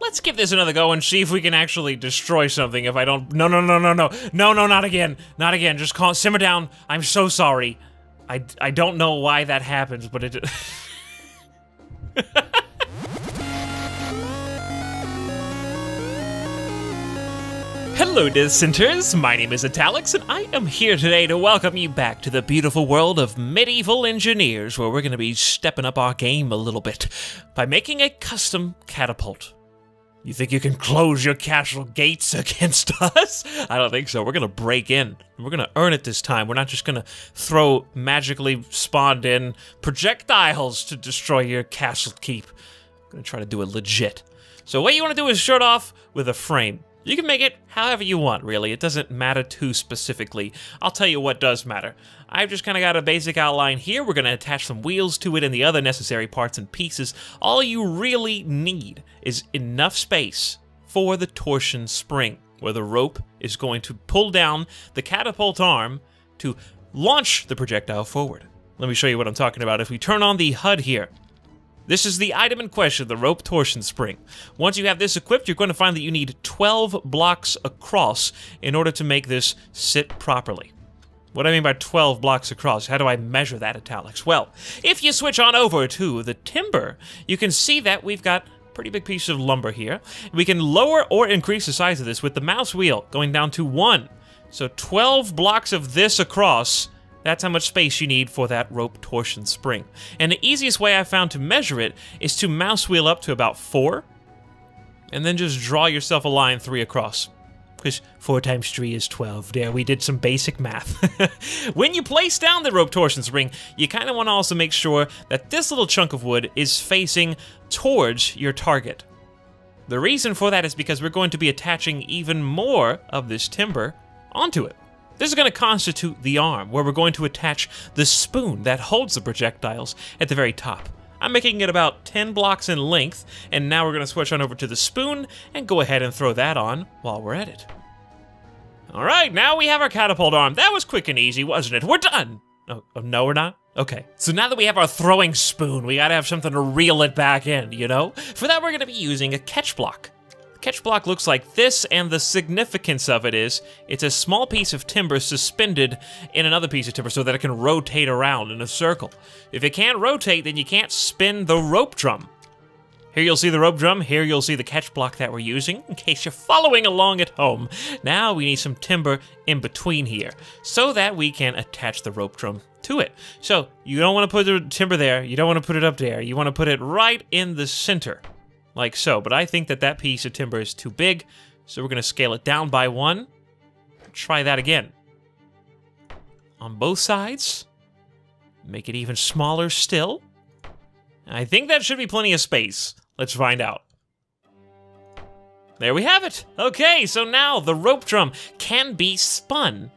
let's give this another go and see if we can actually destroy something if I don't... No, not again. Not again. Just simmer down. I'm so sorry. I don't know why that happens, but it... Hello, dissenters. My name is Italics, and I am here today to welcome you back to the beautiful world of medieval engineers, where we're going to be stepping up our game a little bit by making a custom catapult. You think you can close your castle gates against us? I don't think so. We're going to break in. We're going to earn it this time. We're not just going to throw magically spawned in projectiles to destroy your castle keep. I'm going to try to do it legit. So what you want to do is start off with a frame. You can make it however you want, really. It doesn't matter too specifically. I'll tell you what does matter. I've just kind of got a basic outline here. We're going to attach some wheels to it and the other necessary parts and pieces. All you really need is enough space for the torsion spring, where the rope is going to pull down the catapult arm to launch the projectile forward. Let me show you what I'm talking about. If we turn on the HUD here, this is the item in question, the rope torsion spring. Once you have this equipped, you're going to find that you need 12 blocks across in order to make this sit properly. What do I mean by 12 blocks across? How do I measure that, Italics? Well, if you switch on over to the timber, you can see that we've got a pretty big piece of lumber here. We can lower or increase the size of this with the mouse wheel going down to 1. So 12 blocks of this across. That's how much space you need for that rope torsion spring. And the easiest way I found to measure it is to mouse wheel up to about 4, and then just draw yourself a line 3 across. Because 4 times 3 is 12. There, we did some basic math. When you place down the rope torsion spring, you kind of want to also make sure that this little chunk of wood is facing towards your target. The reason for that is because we're going to be attaching even more of this timber onto it. This is going to constitute the arm, where we're going to attach the spoon that holds the projectiles at the very top. I'm making it about 10 blocks in length, and now we're going to switch on over to the spoon and go ahead and throw that on while we're at it. Alright, now we have our catapult arm. That was quick and easy, wasn't it? We're done! Oh, no, we're not? Okay. So now that we have our throwing spoon, we gotta have something to reel it back in, you know? For that, we're going to be using a catch block. Catch block looks like this, and the significance of it is it's a small piece of timber suspended in another piece of timber so that it can rotate around in a circle. If it can't rotate, then you can't spin the rope drum. Here you'll see the rope drum, here you'll see the catch block that we're using, in case you're following along at home. Now we need some timber in between here, so that we can attach the rope drum to it. So, you don't want to put the timber there, you don't want to put it up there, you want to put it right in the center. Like so, but I think that that piece of timber is too big, so we're going to scale it down by 1. Try that again. On both sides. Make it even smaller still. I think that should be plenty of space. Let's find out. There we have it. Okay, so now the rope drum can be spun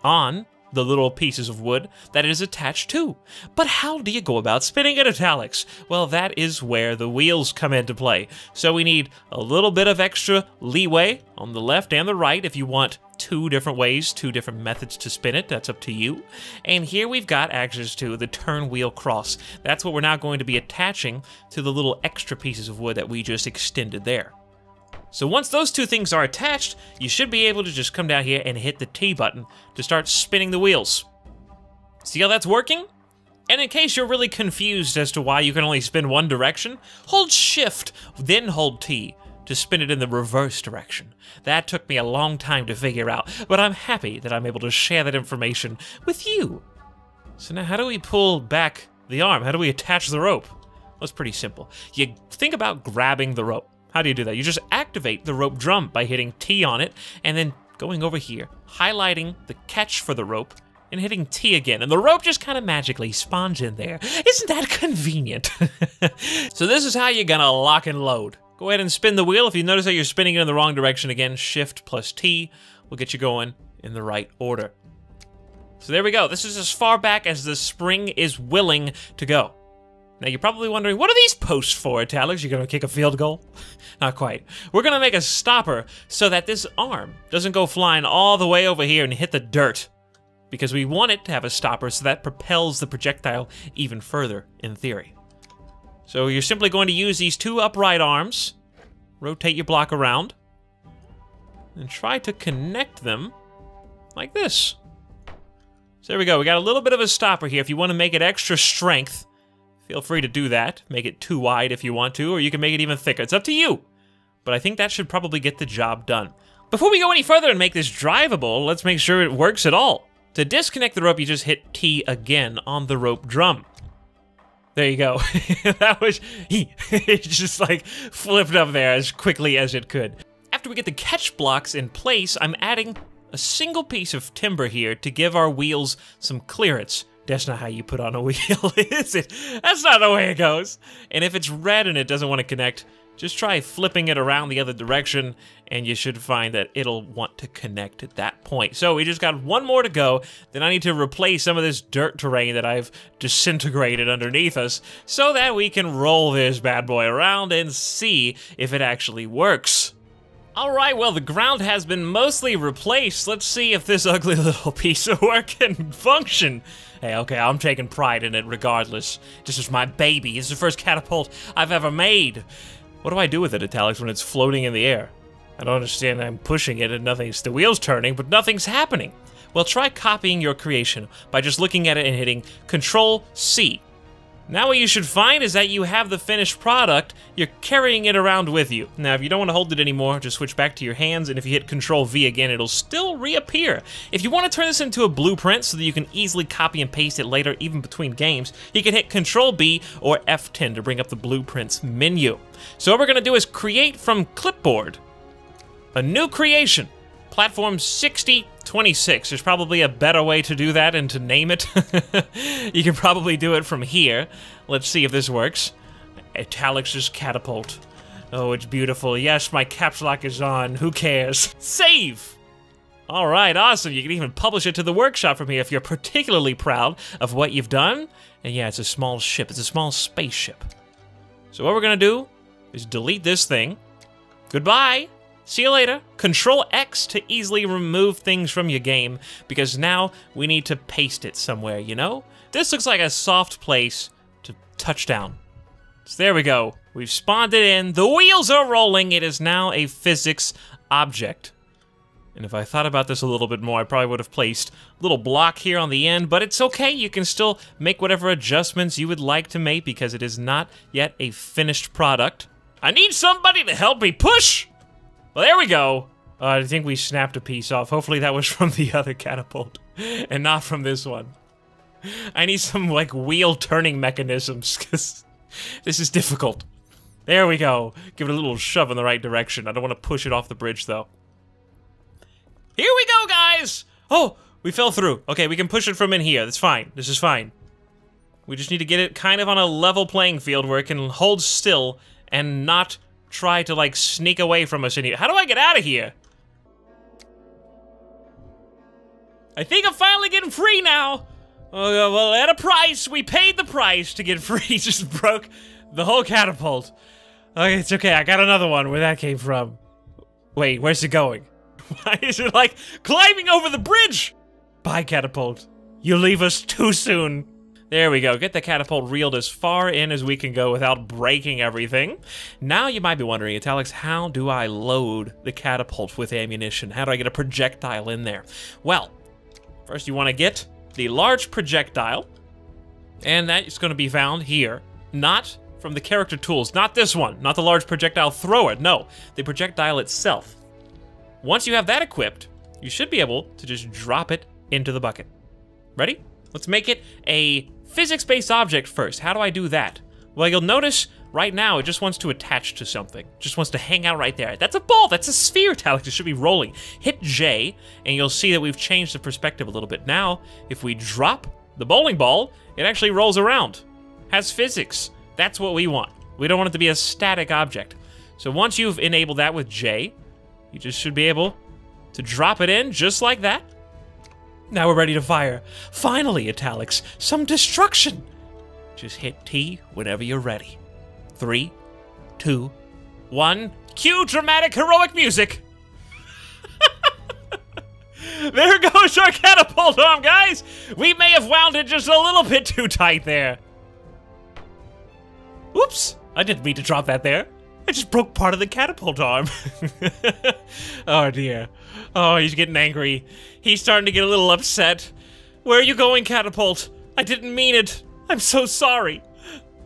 on the little pieces of wood that it is attached to. But how do you go about spinning it, Italics? Well, that is where the wheels come into play. So we need a little bit of extra leeway on the left and the right if you want 2 different ways, 2 different methods to spin it. That's up to you. And here we've got access to the turn wheel cross. That's what we're now going to be attaching to the little extra pieces of wood that we just extended there. So once those 2 things are attached, you should be able to just come down here and hit the T button to start spinning the wheels. See how that's working? And in case you're really confused as to why you can only spin one direction, hold Shift, then hold T to spin it in the reverse direction. That took me a long time to figure out, but I'm happy that I'm able to share that information with you. So now how do we pull back the arm? How do we attach the rope? Well, it's pretty simple. You think about grabbing the rope. How do you do that? You just activate the rope drum by hitting T on it, and then going over here, highlighting the catch for the rope, and hitting T again, and the rope just kind of magically spawns in there. Isn't that convenient? So this is how you're gonna lock and load. Go ahead and spin the wheel. If you notice that you're spinning it in the wrong direction again, Shift plus T will get you going in the right order. So there we go. This is as far back as the spring is willing to go. Now you're probably wondering, what are these posts for, Italics? You're gonna kick a field goal? Not quite. We're gonna make a stopper so that this arm doesn't go flying all the way over here and hit the dirt. Because we want it to have a stopper so that propels the projectile even further, in theory. So you're simply going to use these 2 upright arms rotate your block around, and try to connect them like this. So there we go. We got a little bit of a stopper here. If you want to make it extra strength, feel free to do that. Make it too wide if you want to, or you can make it even thicker. It's up to you. But I think that should probably get the job done. Before we go any further and make this drivable, let's make sure it works at all. To disconnect the rope, you just hit T again on the rope drum. There you go. That was, it just like flipped up there as quickly as it could. After we get the catch blocks in place, I'm adding a single piece of timber here to give our wheels some clearance. That's not how you put on a wheel, is it? That's not the way it goes. And if it's red and it doesn't want to connect, just try flipping it around the other direction, and you should find that it'll want to connect at that point. So we just got one more to go. Then I need to replace some of this dirt terrain that I've disintegrated underneath us so that we can roll this bad boy around and see if it actually works. All right, well, the ground has been mostly replaced. Let's see if this ugly little piece of work can function. Hey, okay, I'm taking pride in it regardless. This is my baby. It's the first catapult I've ever made. What do I do with it, Italics, when it's floating in the air? I don't understand. I'm pushing it and the wheel's turning, but nothing's happening. Well, try copying your creation by just looking at it and hitting Control-C. Now what you should find is that you have the finished product, you're carrying it around with you. Now if you don't want to hold it anymore, just switch back to your hands, and if you hit Control-V again, it'll still reappear. If you want to turn this into a blueprint so that you can easily copy and paste it later, even between games, you can hit Control-B or F10 to bring up the blueprints menu. So what we're going to do is create from clipboard a new creation. Platform 6026. There's probably a better way to do that and to name it. You can probably do it from here. Let's see if this works. Italics' Catapult. Oh, it's beautiful. Yes, my caps lock is on. Who cares? Save! All right, awesome. You can even publish it to the workshop from here if you're particularly proud of what you've done. And yeah, it's a small ship. It's a small spaceship. So what we're going to do is delete this thing. Goodbye. See you later. Control-X to easily remove things from your game, because now we need to paste it somewhere, you know? This looks like a soft place to touch down. So there we go. We've spawned it in. The wheels are rolling. It is now a physics object. And if I thought about this a little bit more, I probably would have placed a little block here on the end, but it's okay. You can still make whatever adjustments you would like to make because it is not yet a finished product. I need somebody to help me push! Well, there we go. I think we snapped a piece off. Hopefully that was from the other catapult and not from this one. I need some, like, wheel turning mechanisms, because this is difficult. There we go. Give it a little shove in the right direction. I don't want to push it off the bridge, though. Here we go, guys! Oh, we fell through. Okay, we can push it from in here. That's fine. This is fine. We just need to get it kind of on a level playing field where it can hold still and not try to, like, sneak away from us in here. How do I get out of here? I think I'm finally getting free now. Oh, well, at a price. We paid the price to get free. Just broke the whole catapult. Okay, it's okay. I got another one where that came from. Wait, where's it going? Why is it, like, climbing over the bridge? Bye, catapult. You leave us too soon. There we go. Get the catapult reeled as far in as we can go without breaking everything. Now you might be wondering, Italics, how do I load the catapult with ammunition? How do I get a projectile in there? Well, first you want to get the large projectile, and that is going to be found here. Not from the character tools. Not this one. Not the large projectile thrower. No, the projectile itself. Once you have that equipped, you should be able to just drop it into the bucket. Ready? Let's make it a physics-based object first. How do I do that? Well, you'll notice right now it just wants to attach to something. It just wants to hang out right there. That's a ball. That's a sphere, Italics. It should be rolling. Hit J, and you'll see that we've changed the perspective a little bit. Now, if we drop the bowling ball, it actually rolls around. Has physics. That's what we want. We don't want it to be a static object. So once you've enabled that with J, you just should be able to drop it in just like that. Now we're ready to fire. Finally, Italics, some destruction. Just hit T whenever you're ready. 3, 2, 1. Cue dramatic heroic music. There goes our catapult arm, guys. We may have wound it just a little bit too tight there. Whoops, I didn't mean to drop that there. I just broke part of the catapult arm. Oh dear. Oh, he's getting angry. He's starting to get a little upset. Where are you going, Catapult? I didn't mean it. I'm so sorry.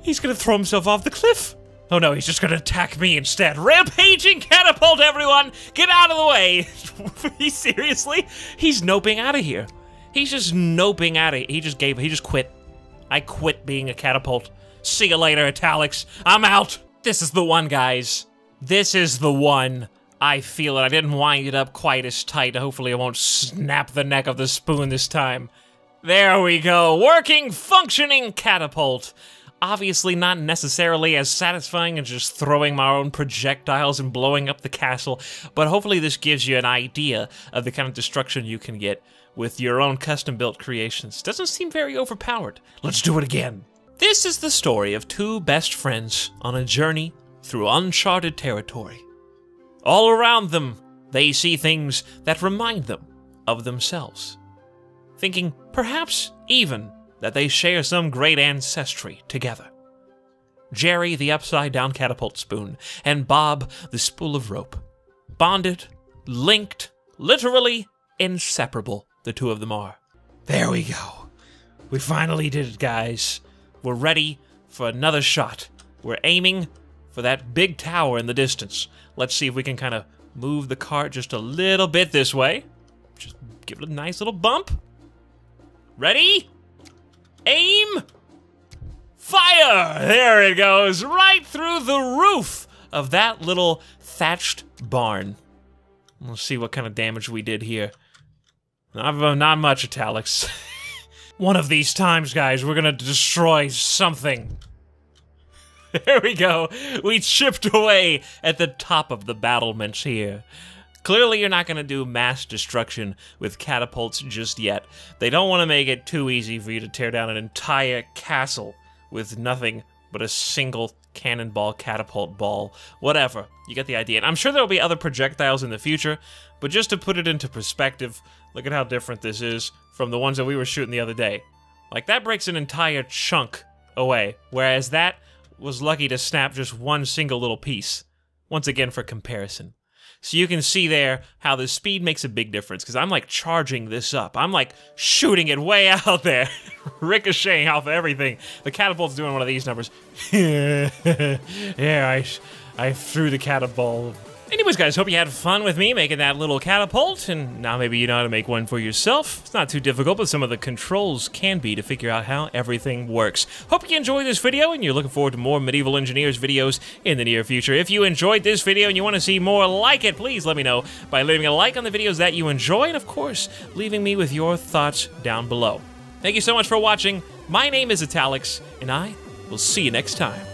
He's gonna throw himself off the cliff. Oh no, he's just gonna attack me instead. Rampaging Catapult, everyone! Get out of the way! Seriously? He's noping out of here. He's just noping out of here. He just quit. I quit being a Catapult. See you later, Italics. I'm out. This is the one, guys. This is the one. I feel it. I didn't wind it up quite as tight. Hopefully I won't snap the neck of the spoon this time. There we go. Working, functioning Catapult. Obviously not necessarily as satisfying as just throwing my own projectiles and blowing up the castle, but hopefully this gives you an idea of the kind of destruction you can get with your own custom-built creations. Doesn't seem very overpowered. Let's do it again. This is the story of two best friends on a journey through uncharted territory. All around them, they see things that remind them of themselves, thinking perhaps even that they share some great ancestry together. Jerry, the upside-down catapult spoon, and Bob, the spool of rope. Bonded, linked, literally inseparable, the two of them are. There we go. We finally did it, guys. We're ready for another shot. We're aiming for that big tower in the distance. Let's see if we can kind of move the cart just a little bit this way. Just give it a nice little bump. Ready? Aim! Fire! There it goes, right through the roof of that little thatched barn. Let's see what kind of damage we did here. Not much, Italics. One of these times, guys, we're gonna destroy something. There we go. We chipped away at the top of the battlements here. Clearly, you're not going to do mass destruction with catapults just yet. They don't want to make it too easy for you to tear down an entire castle with nothing but a single cannonball catapult ball. Whatever. You get the idea. And I'm sure there'll be other projectiles in the future, but just to put it into perspective, look at how different this is from the ones that we were shooting the other day. Like, that breaks an entire chunk away, whereas that was lucky to snap just one single little piece. Once again, for comparison. So you can see there how the speed makes a big difference, because I'm like charging this up. I'm like shooting it way out there, ricocheting off of everything. The catapult's doing one of these numbers. Yeah, I threw the catapult. Anyways, guys, hope you had fun with me making that little catapult, and now maybe you know how to make one for yourself. It's not too difficult, but some of the controls can be to figure out how everything works. Hope you enjoyed this video, and you're looking forward to more Medieval Engineers videos in the near future. If you enjoyed this video and you want to see more like it, please let me know by leaving a like on the videos that you enjoy, and of course, leaving me with your thoughts down below. Thank you so much for watching. My name is Italics, and I will see you next time.